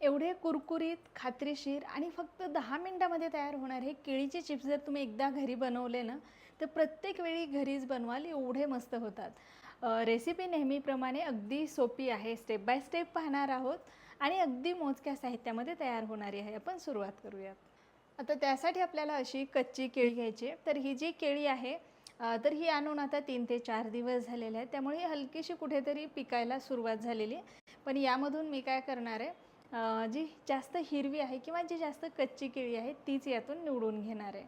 एवढे कुरकुरीत, खात्रीशीर आणि फक्त 10 मिनिटामध्ये तयार होणारे हे केळीचे चिप्स जर तुम्ही एकदा घरी बनवले ना, तर प्रत्येक वेळी घरीच बनवाल एवढे मस्त होतात. रेसिपी नेहमीप्रमाणे अगदी सोपी आहे. स्टेप बाय स्टेप पाहणार आहोत आणि अगदी मोजक्या साहित्यामध्ये तयार होणारी आहे. आपण सुरुवात करूयात. आता त्यासाठी आपल्याला अशी कच्ची केळी घ्यायची आहे. तर ही जी केळी आहे तर ही आणून आता 3 ते 4 दिवस झालेले आहेत. त्यामुळे ही हलकीशी कुठेतरी पिकायला सुरुवात झालेली आहे. पण यामधून मी काय करणार आहे, जी जास्त हिरवी आहे किंवा जी जास्त कच्ची केळी आहे तीच यातून निवडून घेणार आहे.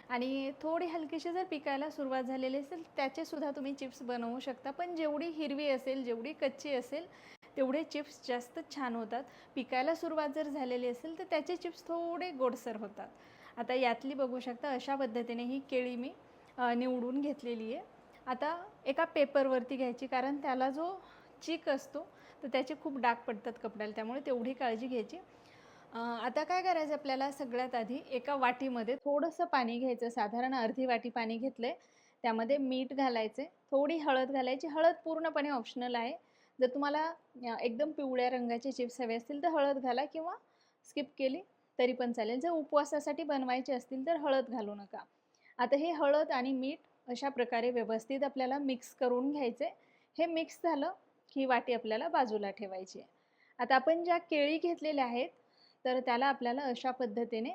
आणि थोडी हलकीशी जर पिकायला सुरुवात झालेली असेल त्याचेसुद्धा तुम्ही चिप्स बनवू शकता. पण जेवढी हिरवी असेल, जेवढी कच्ची असेल तेवढे चिप्स जास्त छान होतात. पिकायला सुरुवात जर झालेली असेल तर त्याचे चिप्स थोडे गोडसर होतात. आता यातली बघू शकता अशा पद्धतीने ही केळी मी निवडून घेतलेली आहे. आता एका पेपरवरती घ्यायची, कारण त्याला जो चीक असतो तर त्याचे खूप डाग पडतात कपड्याला, त्यामुळे तेवढी काळजी घ्यायची. आता काय करायचं आपल्याला, सगळ्यात आधी एका वाटीमध्ये थोडंसं पाणी घ्यायचं, साधारण अर्धी वाटी पाणी घेतलं आहे. त्यामध्ये मीठ घालायचे, थोडी हळद घालायची. हळद पूर्णपणे ऑप्शनल आहे. जर तुम्हाला एकदम पिवळ्या रंगाचे चिप्स हवे असतील तर हळद घाला किंवा स्किप केली तरी पण चालेल. जर उपवासासाठी बनवायचे असतील तर हळद घालू नका. आता हे हळद आणि मीठ अशा प्रकारे व्यवस्थित आपल्याला मिक्स करून घ्यायचे. हे मिक्स झालं की वाटी आपल्याला बाजूला ठेवायची आहे. आता आपण ज्या केळी घेतलेल्या आहेत तर त्याला आपल्याला अशा पद्धतीने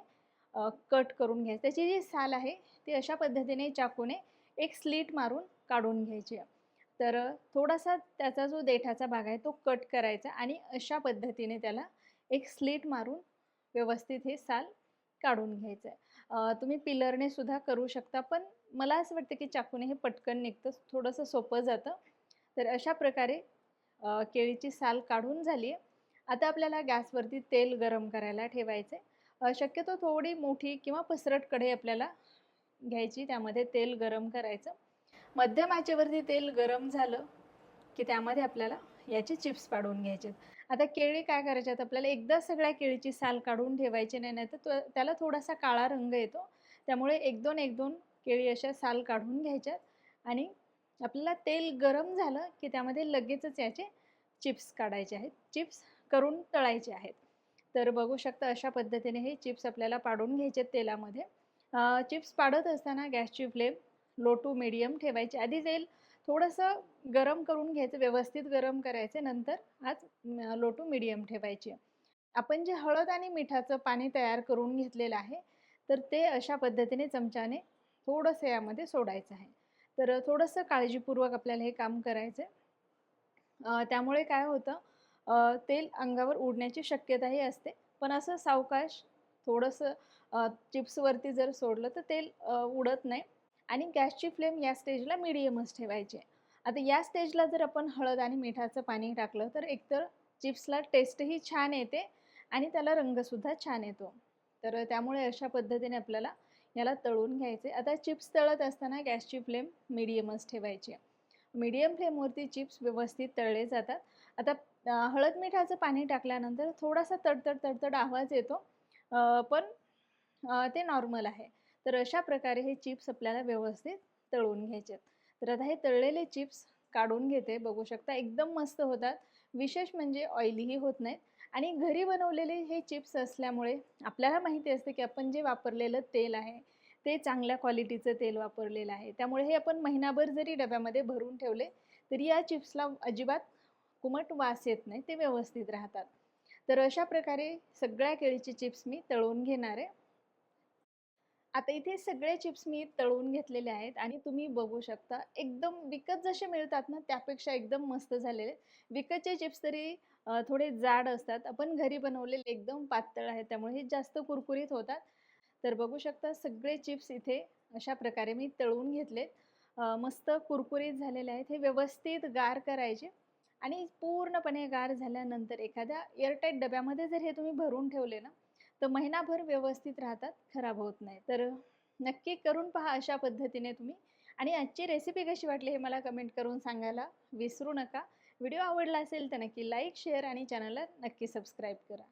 कट करून घ्यायचं. त्याची जी साल आहे ती अशा पद्धतीने चाकूने एक स्लिट मारून काढून घ्यायची आहे. तर थोडासा त्याचा जो देठाचा भाग आहे तो कट करायचा आणि अशा पद्धतीने त्याला एक स्लिट मारून व्यवस्थित हे साल काढून घ्यायचं आहे. तुम्ही पिलरने सुद्धा करू शकता, पण मला असं वाटतं की चाकूने हे पटकन निघतं, थोडंसं सोपं जातं. तर अशा प्रकारे केळीची साल काढून झाली आहे. आता आपल्याला गॅसवरती तेल गरम करायला ठेवायचं आहे. शक्यतो थोडी मोठी किंवा पसरट कढई आपल्याला घ्यायची, त्यामध्ये तेल गरम करायचं. मध्यम आचेवरती तेल गरम झालं की त्यामध्ये आपल्याला याचे चिप्स पाडून घ्यायचे. आता केळी काय करायच्यात, आपल्याला एकदा सगळ्या केळीची साल काढून ठेवायची नाही, नाहीतर त्याला थोडासा काळा रंग येतो. त्यामुळे 1-2 केळी अशा साल काढून घ्यायच्यात आणि आपल्याला तेल गरम झालं की त्यामध्ये लगेचच याचे चिप्स काढायचे आहेत, चिप्स करून तळायचे आहेत. तर बघू शकता अशा पद्धतीने हे चिप्स आपल्याला पाडून घ्यायचे तेलामध्ये. चिप्स पाडत असताना गॅसची फ्लेम लो टू मीडियम ठेवायची. आधी तेल थोडंसं गरम करून घ्यायचं, व्यवस्थित गरम करायचं, नंतर आज लो टू मीडियम ठेवायची. आपण जे हळद आणि मिठाचं पाणी तयार करून घेतलेलं आहे तर ते अशा पद्धतीने चमच्याने थोडंसं यामध्ये सोडायचं आहे. तर थोडंसं काळजीपूर्वक आपल्याला हे काम करायचं आहे. त्यामुळे काय होतं, तेल अंगावर उडण्याची शक्यताही असते. पण असं सावकाश थोडंसं चिप्सवरती जर सोडलं तर तेल उडत नाही. आणि गॅसची फ्लेम या स्टेजला मीडियमच ठेवायची. आता या स्टेजला जर आपण हळद आणि मिठाचं पाणी टाकलं तर एकतर चिप्सला टेस्टही छान येते आणि त्याला रंगसुद्धा छान येतो. तर त्यामुळे अशा पद्धतीने आपल्याला याला तळून घ्यायचे. आता चिप्स तळत असताना गॅसची फ्लेम मीडियमच ठेवायची. मीडियम फ्लेमवरती चिप्स व्यवस्थित तळले जातात. आता हळद मिठाचं पाणी टाकल्यानंतर थोडासा तडतड आवाज येतो, पण ते नॉर्मल आहे. तर अशा प्रकारे हे चिप्स आपल्याला व्यवस्थित तळून घ्यायचे आहेत. तर आता हे तळलेले चिप्स काढून घेते. बघू शकता एकदम मस्त होतात. विशेष म्हणजे ऑइलीही होत नाहीत आणि घरी बनवलेले हे चिप्स असल्यामुळे आपल्याला माहिती असते की आपण जे वापरलेलं तेल आहे ते चांगल्या क्वालिटीचं तेल वापरलेलं आहे. त्यामुळे हे आपण महिनाभर जरी डब्यामध्ये भरून ठेवले तरी या चिप्सला अजिबात कुमट वास येत नाही, ते व्यवस्थित राहतात. तर अशा प्रकारे सगळ्या केळीचे चिप्स मी तळून घेणार आहे. आता इथे सगळे चिप्स मी तळून घेतलेले आहेत आणि तुम्ही बघू शकता एकदम विकत जसे मिळतात ना त्यापेक्षा एकदम मस्त झालेले. विकतचे चिप्स तरी थोडे जाड असतात. आपण घरी बनवलेले एकदम पातळ आहेत, त्यामुळे हे जास्त कुरकुरीत होतात. तर बघू शकता सगळे चिप्स इथे अशा प्रकारे मी तळून घेतलेत. मस्त कुरकुरीत झालेले आहेत. हे व्यवस्थित गार करायचे आणि पूर्णपणे गार झाल्यानंतर एखाद्या एअरटाईट डब्यामध्ये जर हे तुम्ही भरून ठेवले ना तर महिनाभर व्यवस्थित राहतात, खराब होत नाही. तर नक्की करून पहा अशा पद्धतीने तुम्ही. आणि आजची रेसिपी कशी वाटली हे मला कमेंट करून सांगायला विसरू नका. व्हिडिओ आवडला असेल तर नक्की लाईक, शेअर आणि चॅनलला नक्की सबस्क्राईब करा.